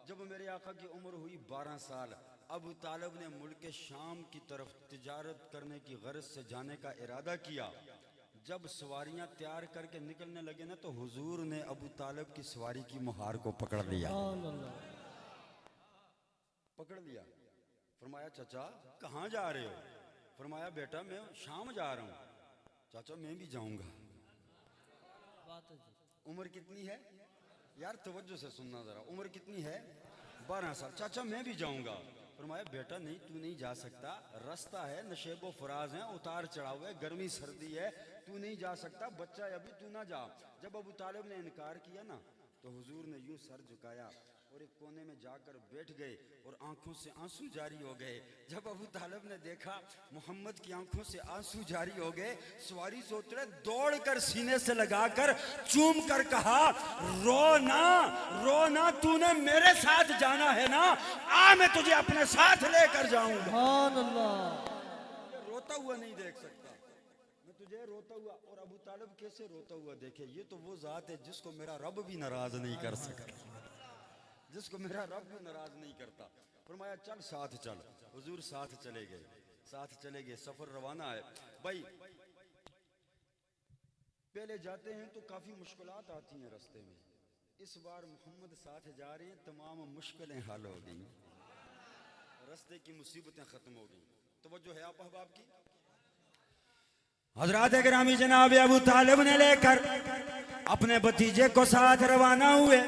जब मेरे आका की उम्र हुई 12 साल, अबू तालिब ने मुल्क शाम की तरफ तिजारत करने की गर्ज से जाने का इरादा किया। जब सवारियां तैयार करके निकलने लगे ना, तो हुजूर ने अबू तालिब की सवारी की मुहार को पकड़ लिया। पकड़ लिया। फरमाया चाचा कहाँ जा रहे हो? फरमाया बेटा मैं शाम जा रहा हूँ। चाचा मैं भी जाऊंगा। उम्र कितनी है यार, तवज्जो से सुनना जरा, उम्र कितनी है? 12 साल। चाचा मैं भी जाऊंगा। फरमाया बेटा नहीं, तू नहीं जा सकता, रास्ता है, नशेबो फराज है, उतार चढ़ाव है, गर्मी सर्दी है, तू नहीं जा सकता, बच्चा है अभी, तू ना जा। जब अबू तालिब ने इनकार किया ना, तो हुजूर ने यूं सर झुकाया और एक कोने में जाकर बैठ गए और आंखों से आंसू जारी हो गए। जब अबू तालिब ने देखा मोहम्मद की आंखों से आंसू जारी हो गए, सवारी से उतरे, दौड़कर सीने से लगाकर चूम कर कहा रो ना, तूने मेरे साथ जाना है ना, आ मैं तुझे अपने साथ लेकर जाऊंगा। सुभान अल्लाह। रोता हुआ नहीं देख सकता मैं तुझे, रोता हुआ। और अबू तालिब कैसे रोता हुआ देखे? ये तो वो जात है जिसको मेरा रब भी नाराज नहीं कर सकता, जिसको मेरा रब भी नाराज नहीं करता। फरमाया चल साथ चल। हुजूर साथ चले गए, साथ चले गए। सफर रवाना है भाई। पहले जाते हैं तो काफी मुश्किलात आती हैं रास्ते में। इस बार मोहम्मद साथ जा रहे हैं, तमाम मुश्किलें हल हो गई, रास्ते की मुसीबतें खत्म हो गई। तवज्जो है आप अहबाब की? हजरात गिरामी जनाब अबू तालिब ने लेकर अपने भतीजे को साथ रवाना हुए।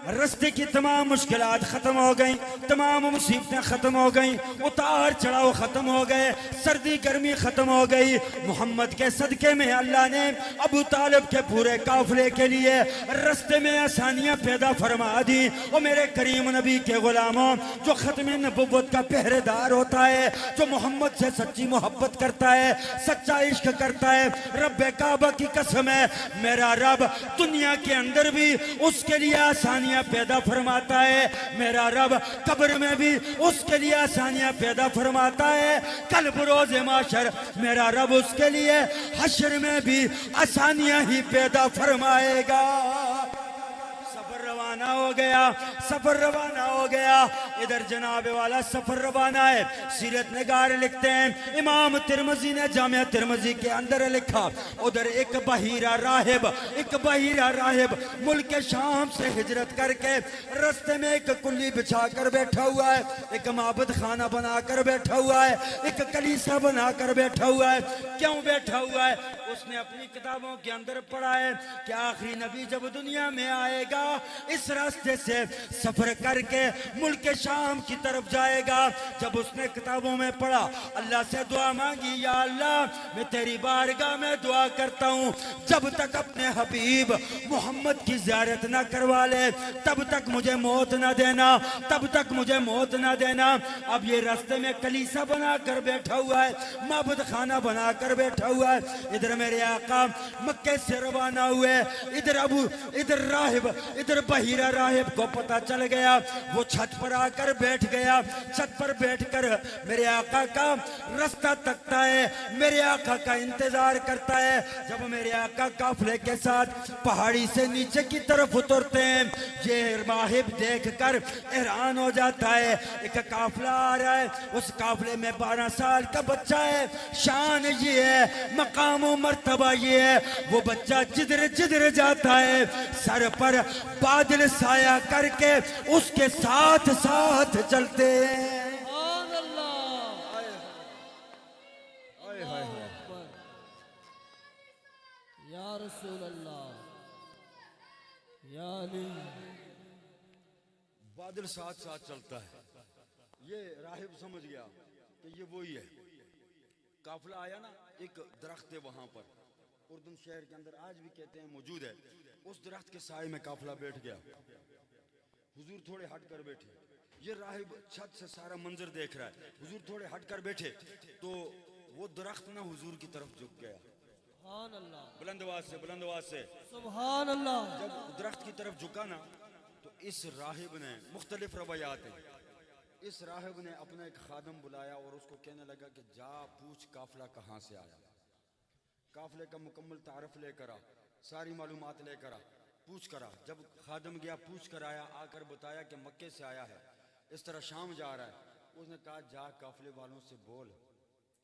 रास्ते की तमाम मुश्किलात खत्म हो गई, तमाम मुसीबतें खत्म हो गई, उतार चढ़ाव खत्म हो गए, सर्दी गर्मी खत्म हो गई। मोहम्मद के सदके में अल्लाह ने अबू तालिब के पूरे काफिले के लिए रास्ते में आसानियां पैदा फरमा दी। और मेरे करीम नबी के गुलामों, जो खत्म नबुव्वत का पहरेदार होता है, जो मोहम्मद से सच्ची मोहब्बत करता है, सच्चा इश्क करता है, रब काबा की कसम है, मेरा रब दुनिया के अंदर भी उसके लिए आसानियां पैदा फरमाता है, मेरा रब कब्र में भी उसके लिए आसानियां पैदा फरमाता है, कल बरोज़ माशर मेरा रब उसके लिए हश्र में भी आसानियां ही पैदा फरमाएगा। सफर रवाना हो गया, सफर रवाना हो गया। इधर जनाब वाला सफर रवाना है। सीरत निगार लिखते हैं, इमाम तिरमिज़ी ने जामिया तिरमिज़ी के अंदर लिखा, उधर एक बहीरा राहिब मुल्क शाम से हिजरत करके रास्ते में एक कुल्ली बिछा कर बैठा हुआ है, एक माबद खाना बनाकर बैठा हुआ है, एक कलीसा बनाकर बैठा हुआ है। क्यों बैठा हुआ है? उसने अपनी किताबों के अंदर पढ़ा है कि आखिरी नबी जब दुनिया में आएगा, इस रास्ते से सफर करके मुल्क शाम की तरफ जाएगा। जब उसने किताबों में पढ़ा, अल्लाह से दुआ मांगी, या अल्लाह मैं तेरी बारगाह में दुआ करता हूँ, जब तक अपने हबीब मोहम्मद की ज़ियारत ना करवा ले, तब तक मुझे मौत ना देना, तब तक मुझे मौत ना देना। अब ये रास्ते में कलीसा बनाकर बैठा हुआ है, माबद खाना बनाकर बैठा हुआ है। इधर मेरे आका मक्के से रवाना हुए, इधर राहिब, इधर बहीरा राहिब को पता चल गया। वो छत पर आकर बैठ गया, छत पर बैठकर मेरे आका का रास्ता तकता है, मेरे आका का इंतजार करता है। जब मेरे आका काफिले के साथ पहाड़ी से नीचे की तरफ उतरते हैं, ये राहिब देखकर हैरान हो जाता है। एक काफिला आ रहा है, उस काफिले में 12 साल का बच्चा है। शान ये है, मकाम और मर्तबा ये है, वो बच्चा जिधर जाता है, सर पर बादल साया करके उसके साथ साथ चलते हैं। या रसूल अल्लाह, या अली। बादल साथ साथ चलता है। ये राहिब समझ गया कि ये वही है। काफिला आया ना, एक दरख्त है वहां पर, उर्दन शहर के अंदर आज भी कहते हैं मौजूद है। उस दरख्त के साए में काफिला बैठ गया। हुजूर थोड़े हट कर बैठे, ये राहिब छत से सारा मंजर देख रहा है। हुजूर थोड़े हट कर बैठे तो वो दरख्त ना हुजूर की तरफ झुक गया। सुभान अल्लाह। बुलंद आवाज से सुभान अल्लाह। जब दरख्त की तरफ झुका ना, तो इस राहिब ने, मुख्तलिफ रवायात हैं, इस राहिब ने अपना एक खादम बुलाया और उसको कहने लगा कि जा पूछ काफिला कहाँ से आया। काफिले का मुकम्मल तारफ लेकर आ, सारी मालूमात लेकर आ। पूछ करा। जब खादम गया पूछ कर आया, आकर बताया कि मक्के से आया है, इस तरह शाम जा रहा है। उसने कहा जा काफिले वालों से बोल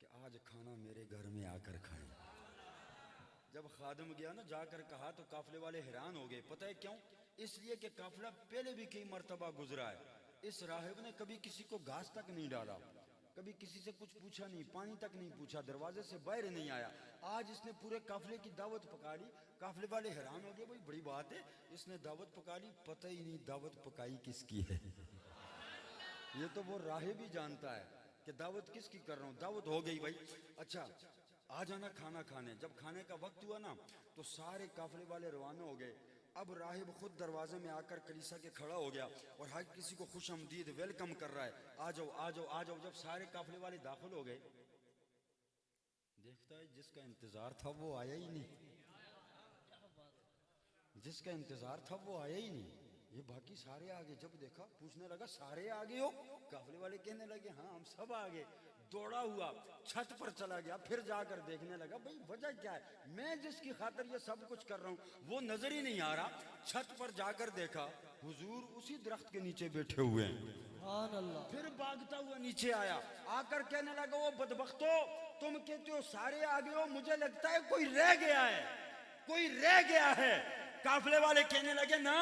कि आज खाना मेरे घर में आकर खाएं। जब खादम गया ना, जाकर कहा तो काफिले वाले हैरान हो गए। पता है क्यों? इसलिए कि काफिला पहले भी कई मर्तबा गुजरा है। इस राहिब ने कभी किसी को घास तक नहीं डाला, कभी किसी से कुछ पूछा नहीं, पानी तक नहीं पूछा, दरवाजे से बाहर नहीं आया। आज इसने पूरे काफिले की दावत पका ली। काफिले वाले हैरान हो गए, भाई बड़ी बात है, इसने दावत पका ली, पता ही नहीं दावत पकाई किसकी है। ये तो वो राहिब ही जानता है कि दावत किसकी कर रहा हूँ। दावत हो गई भाई, अच्छा आ जाना खाना खाने। जब खाने का वक्त हुआ ना, तो सारे काफिले वाले रवाना हो गए। अब राहिब खुद दरवाजे में आकर कलीसा के खड़ा हो गया और हर किसी को खुश आमदीद वेलकम कर रहा है, आ जाओ आ जाओ आ जाओ। जब सारे काफिले वाले दाखिल हो गए, देखता है जिसका इंतजार था वो आया ही नहीं, जिसका इंतजार था वो आया ही नहीं। ये बाकी सारे आ गए। जब देखा, पूछने लगा सारे आ गए हो? काफिले वाले कहने लगे हाँ हम सब आ गए। दौड़ा हुआ छत पर चला गया, फिर जाकर देखने लगा भाई वजह क्या है, मैं जिसकी खातिर ये सब कुछ कर रहा हूँ वो नजर ही नहीं आ रहा। छत पर जाकर देखा हुजूर उसी दरख्त के नीचे बैठे हुए हैं। सुभान अल्लाह। फिर भागता हुआ नीचे आया, आकर कहने लगा वो बदबख्तो, तुम कहते हो सारे आ गए हो, मुझे लगता है कोई रह गया है, कोई रह गया है। काफिले वाले कहने लगे ना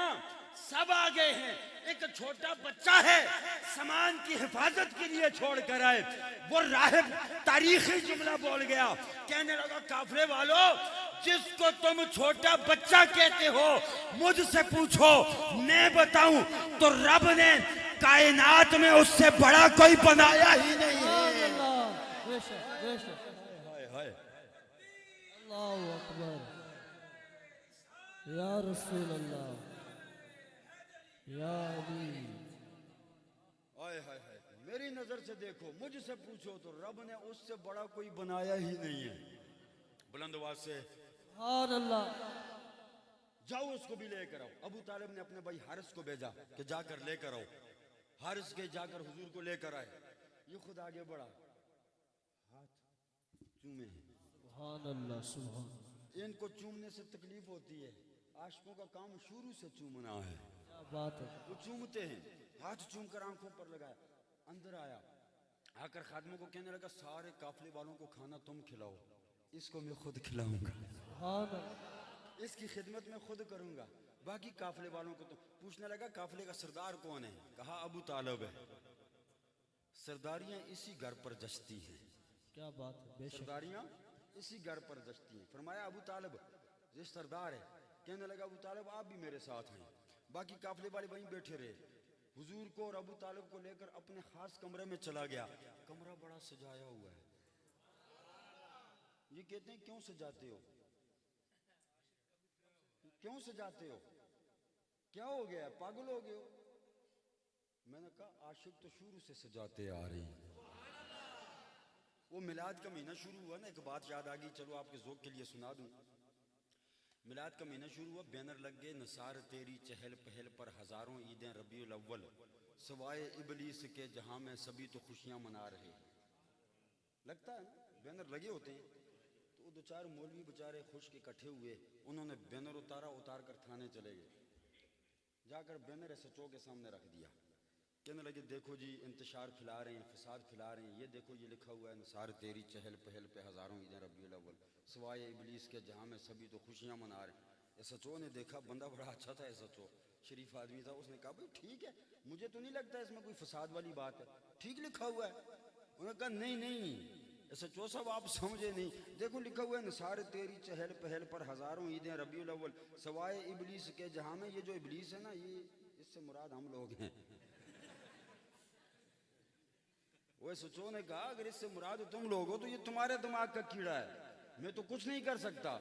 सब आ गए हैं, एक छोटा बच्चा है सामान की हिफाजत के लिए छोड़ कर आए। वो राहिब तारीखी जुमला बोल गया, कहने लगा काफिले वालों, जिसको तुम छोटा बच्चा कहते हो मुझसे पूछो, मैं बताऊं तो रब ने कायनात में उससे बड़ा कोई बनाया ही नहीं है। हाय हाय अल्लाहु अकबर, या रसूल अल्लाह, या अली। हाय हाय हाय, मेरी नजर से देखो, मुझसे पूछो तो रब ने उससे बड़ा कोई बनाया ही नहीं है। बुलंद आवाज से सुभान अल्लाह। जाओ उसको भी लेकर आओ। अबू तालिब ने अपने भाई हारिस को भेजा कि जाकर लेकर आओ। हारिस के जाकर हुजूर को लेकर आए। ये खुद आगे बढ़ा, हाथ चूमे हैं। सुभान अल्लाह, सुभान। इनको चूमने से तकलीफ होती है, आशिकों का काम शुरू से चूमना है। क्या बात है। वो चूमते हैं, हाथ चूम कर आंखों पर लगाया। अंदर आया, आकर खादमों को कहने लगा सारे काफिले वालों को खाना तुम खिलाओ, इसको मैं खुद खिलाऊंगा, सुभान अल्लाह। इसकी खिदमत मैं खुद करूंगा, बाकी काफिले वालों को तो। पूछने लगा काफिले का सरदार कौन है? कहा अबू तालिब है। सरदारियां इसी घर पर जचती हैं। क्या बात है, बेशक। सरदारियां इसी घर पर जचती हैं। फरमाया अबू तालिब ये सरदार है। कहने लगा अबू तालिब आप भी मेरे साथ हैं। बाकी काफिले वाले वहीं बैठे रहे। हुजूर को और अबू तालिब को लेकर अपने खास कमरे में चला गया। कमरा बड़ा सजाया हुआ है। ये कहते हैं क्यों सजाते हो, क्यों सजाते हो, क्या हो गया, पागल हो गए हो? मैंने कहा आशिक तो शुरू से सजाते आ रहे हैं। वो मिलाद का महीना शुरू हुआ ना, एक बात याद आ गई, चलो आपके ज़ौक़ के लिए सुना दूं। मिलाद का महीना शुरू हुआ, बैनर लग गए, नसार तेरी चहल पहल पर हजारों ईदें रबीउल अव्वल, सवाए इबलीस के जहां में सभी तो खुशियां मना रहे। लगता है ना, बैनर लगे होते हैं तो दो चार मौलवी बेचारे खुश के इकट्ठे हुए, उन्होंने बैनर उतारा, उतार कर थाने चले गए। जाकर बैनर SHO के सामने रख दिया। कहने लगे देखो जी इंतशार फैला रहे हैं, फसाद फैला रहे हैं, ये देखो ये लिखा हुआ है नसार तेरी चहल पहल पे हजारों ईदें रबीउल अव्वल, सवाए इबलीस के जहां में सभी तो खुशियां मना रहे हैं। SHO ने देखा, बंदा बड़ा अच्छा था, SHO शरीफ आदमी था। उसने कहा भाई ठीक है, मुझे तो नहीं लगता इसमें कोई फसाद वाली बात है, ठीक लिखा हुआ है। उन्होंने कहा नहीं नहीं SHO साहब आप समझे नहीं, देखो लिखा हुआ है नसार तेरी चहल पहल पर हजारों ईदें रबीउल अव्वल, सवाए इबलीस के जहां में, ये जो इबलीस है ना, ये इससे मुराद हम लोग हैं। वो SHO ने कहा अगर इससे मुराद तुम लोग हो तो ये तुम्हारे दिमाग का कीड़ा है, मैं तो कुछ नहीं कर सकता।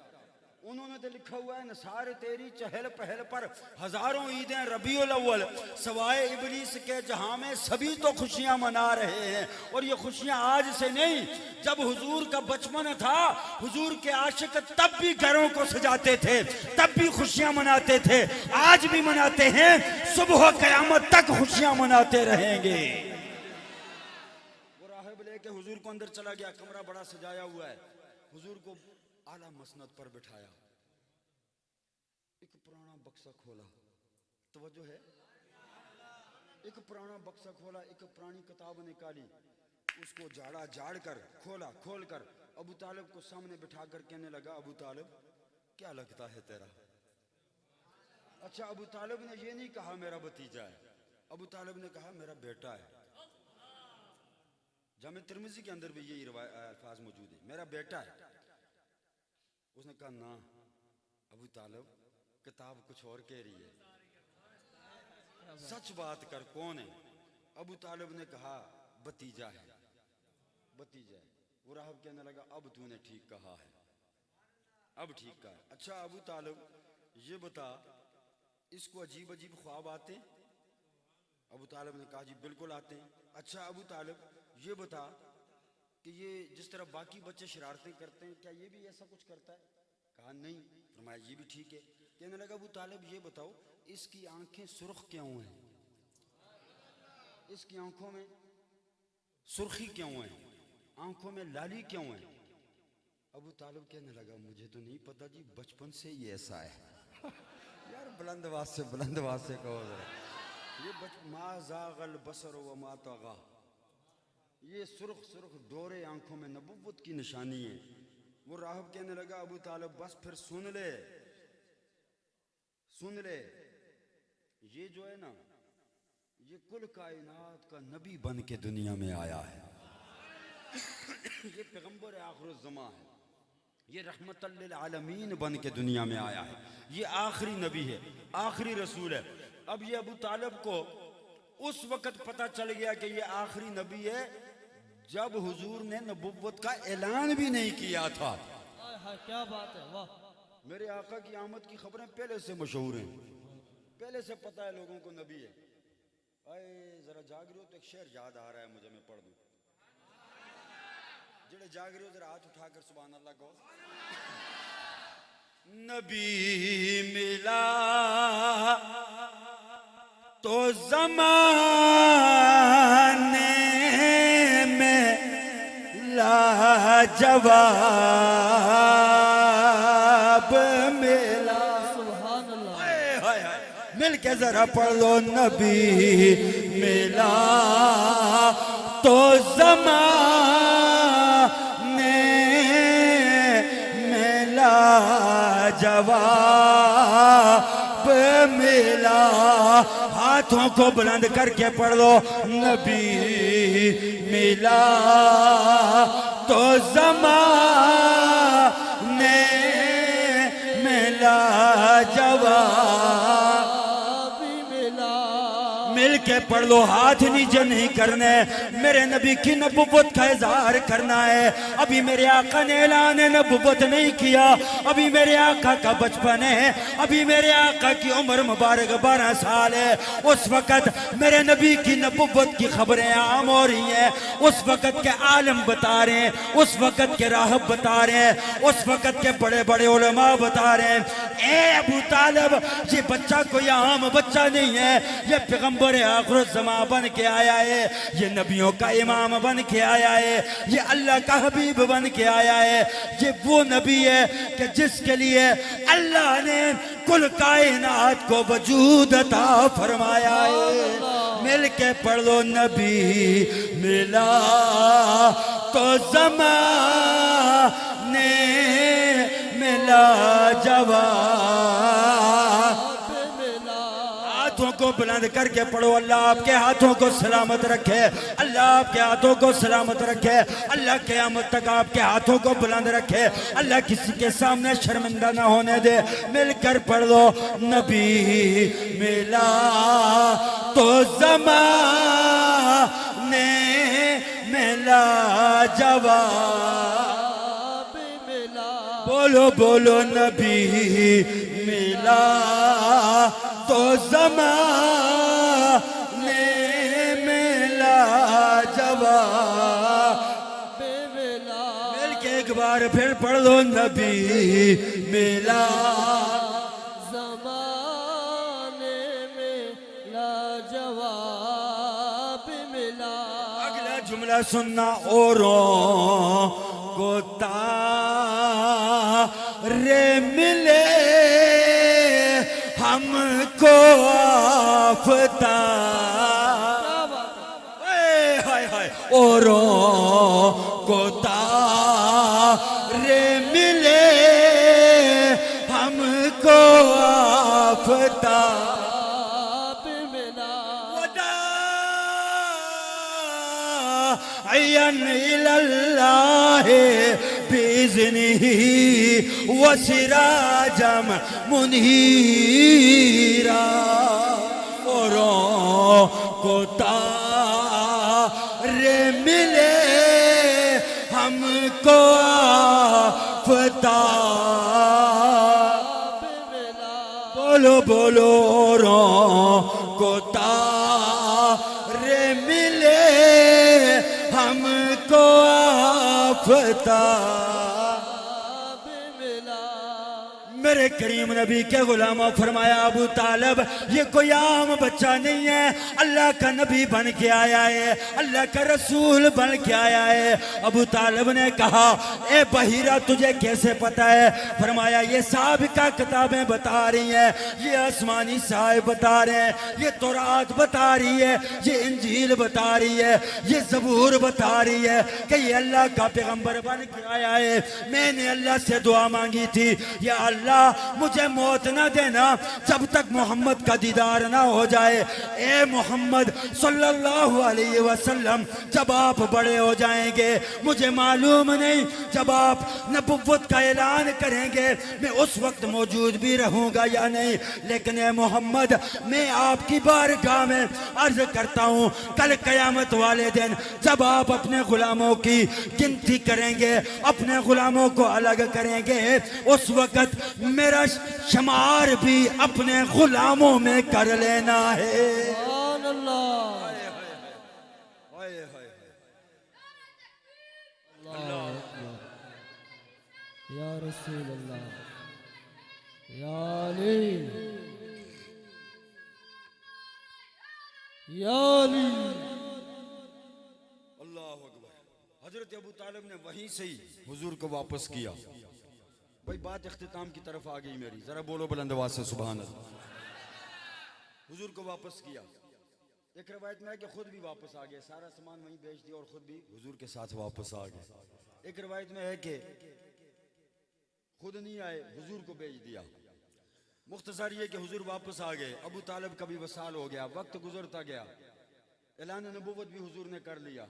उन्होंने तो लिखा हुआ है नसार तेरी चहल पहल पर हजारों ईदें रबीउल अव्वल, सवाए इबलीस के जहां में सभी तो खुशियां मना रहे हैं। और ये खुशियां आज से नहीं, जब हुजूर का बचपन था, हुजूर के आशिक तब भी घरों को सजाते थे, तब भी खुशियां मनाते थे, आज भी मनाते हैं, सुबह क़यामत तक खुशियां मनाते रहेंगे। वो राहिब लेके हुजूर को अंदर चला गया, कमरा बड़ा सजाया हुआ है। हुजूर को आला मसनद पर बिठाया, एक पुराना बक्सा खोला, तवज्जो है, एक पुराना बक्सा खोला, एक पुरानी किताब निकाली, उसको झाड़ा झाड़ कर खोला, खोल कर अबू तालिब को सामने बिठा कर कहने लगा, अबू तालिब क्या लगता है तेरा? अच्छा, अबू तालिब ने ये नहीं कहा मेरा भतीजा है, अबू तालिब ने कहा मेरा बेटा है। जामे तिरमिज़ी के अंदर भी यही अल्फाज मौजूद है, मेरा बेटा है। उसने कहा ना अबू तालिब, किताब कुछ और कह रही है, सच बात कर, कौन है? अबू तालिब ने कहा भतीजा है, भतीजा है। वो राहब कहने लगा अब तूने ठीक कहा है, अब ठीक कहा है। अच्छा अबू तालिब ये बता, इसको अजीब अजीब ख्वाब आते हैं? अबू तालिब ने कहा जी बिल्कुल आते हैं। अच्छा अबू तालिब ये बता कि ये जिस तरह बाकी बच्चे शरारतें करते हैं, क्या ये भी ऐसा कुछ करता है? कहा नहीं। फरमाया ये भी ठीक है। कहने लगा अबू तालिब ये बताओ, इसकी आंखें सुर्ख क्यों हैं? इसकी आंखों में सुर्खी क्यों है? आंखों में लाली क्यों है? अबू तालिब कहने लगा मुझे तो नहीं पता जी, बचपन से ही ऐसा है। यार बुलंद आवाज से कहो जरा, ये मा ज़ाग़ल बसर व मा तग़ा, ये सुर्ख सुर्ख डोरे आंखों में नबुव्वत की निशानी है। वो राहब कहने लगा अबू तालिब बस फिर सुन ले, ये जो है ना, ये कुल कायनात का नबी बन के दुनिया में आया है। ये पैगंबर आखिर ज़मा है, ये रहमतल लिल आलमीन बन के दुनिया में आया है, ये आखिरी नबी है, आखिरी रसूल है। अब ये अबू तालिब को उस वक्त पता चल गया कि ये आखिरी नबी है जब हुजूर ने नबुव्वत का ऐलान भी नहीं किया था। क्या बात है, वाह। मेरे आका की आमद की खबरें पहले से मशहूर हैं, पहले से पता है लोगों को नबी है। अरे जरा जाग रहे हो तो एक शेर याद आ रहा है मुझे, मैं पढ़ दूं। जेड़े जाग रहे हो जरा हाथ उठाकर सुभान अल्लाह कहो। नबी मिला तो ज़माने में लाजवाब मिला। सुभान अल्लाह। मिल के जरा पढ़ लो, नबी मिला तो ज़माने में लाजवाब मिला। हाथों को बुलंद करके पढ़ लो, नबी मिला तो ज़माने में लाजवाब मिला। मिल के पढ़ लो, हाथ नीचे नहीं करने, मेरे नबी की नबुव्वत का इज़हार करना है। अभी मेरे आका ने ऐलान नबुव्वत नहीं किया, अभी मेरे आका का बचपन है, अभी मेरे आका की उम्र मुबारक 12 साल है। उस वक़्त मेरे नबी की नबुव्वत की खबरें आम हो रही हैं, उस वक़्त के आलम बता रहे हैं, उस वक़्त के राहब बता रहे हैं, उस वक़्त के बड़े बड़े उलमा बता रहे हैं। ए अबू तालिब, ये बच्चा कोई आम बच्चा नहीं है, ये पैगंबर आखिर ज़मा बन के आया है, ये नबियों का इमाम बन के आया है, ये अल्लाह का हबीब बन के आया है। ये वो नबी है कि जिसके लिए अल्लाह ने कुल कायनात को वजूद अता फरमाया है। मिल के पढ़ लो, नबी मिला तो ज़माने में लाजवाब। हाथों को बुलंद करके पढ़ो, अल्लाह आपके हाथों को सलामत रखे, अल्लाह आपके हाथों को सलामत रखे, अल्लाह क़यामत तक आपके हाथों को बुलंद रखे, अल्लाह किसी के सामने शर्मिंदा ना होने दे। मिलकर पढ़ लो, नबी मिला तो ज़माने में लाजवाब मिला। बोलो बोलो, नबी मिला तो ज़माने में लाजवाब मिला। मिल के एक बार फिर पढ़ लो, नबी मिला ज़माने में लाजवाब मिला। अगला जुमला सुनना, औरों को तारे मिले हमको आफताब क्या बात है हाय हाय औरों को तारे मिले हमको आफताब आप मिला अयन इलल्लाह बिज़निही वसिराजम मुनीरा औरों को तारे मिले हमको आफताब आप मिला बोलो बोलो औरों को तारे मिले हमको आफताब आप मिला मेरे करीम नबी के गुलामों फरमाया अबू तालब ये कोई आम बच्चा नहीं है, अल्लाह का नबी बन के आया है, अल्लाह का रसूल बन के आया है। अबू तालब ने कहा ए बहिरा तुझे कैसे पता है? फरमाया ये साबिका किताबें बता रही हैं, ये आसमानी साहिब बता रहे हैं, ये तौरात बता रही है, ये इंजील बता रही है, ये ज़बूर बता रही है कि ये अल्लाह का पैगंबर बन के आया है। मैंने अल्लाह से दुआ मांगी थी या अल्लाह मुझे मौत ना देना जब तक मोहम्मद का दीदार ना हो जाए। ए मोहम्मद सल्लल्लाहु अलैहि वसल्लम जब आप बड़े हो जाएंगे मुझे मालूम नहीं, जब आप नबुव्वत का ऐलान करेंगे मैं उस वक्त मौजूद भी रहूंगा या नहीं, लेकिन ए मोहम्मद मैं आपकी बारगाह में अर्ज करता हूँ कल कयामत वाले दिन जब आप अपने गुलामों की गिनती करेंगे, अपने गुलामों को अलग करेंगे, उस वक्त मेरा शुमार भी अपने गुलामों में कर लेना है। सुभान अल्लाह अल्लाह अकबर या रसूल अल्लाह या अली या अली अल्लाह अकबर। हजरत अबू तालिब ने वहीं से ही हुजूर को वापस किया। भाई बात इख्तिताम की तरफ आ गई मेरी, जरा बोलो बुलंद आवाज से सुभान अल्लाह। हुजूर को वापस किया। एक रवायत में है कि खुद भी वापस आ गए, सारा सामान वहीं बेच दिया और खुद भी हुजूर के साथ वापस आ गए। एक रवायत में है कि खुद नहीं आए, हुजूर को भेज दिया। मुख्तसर ये कि हुजूर वापस आ गए, अबू तालिब का भी वसाल हो गया, वक्त गुजरता गया, ऐलान नबूवत भी हुजूर ने कर लिया।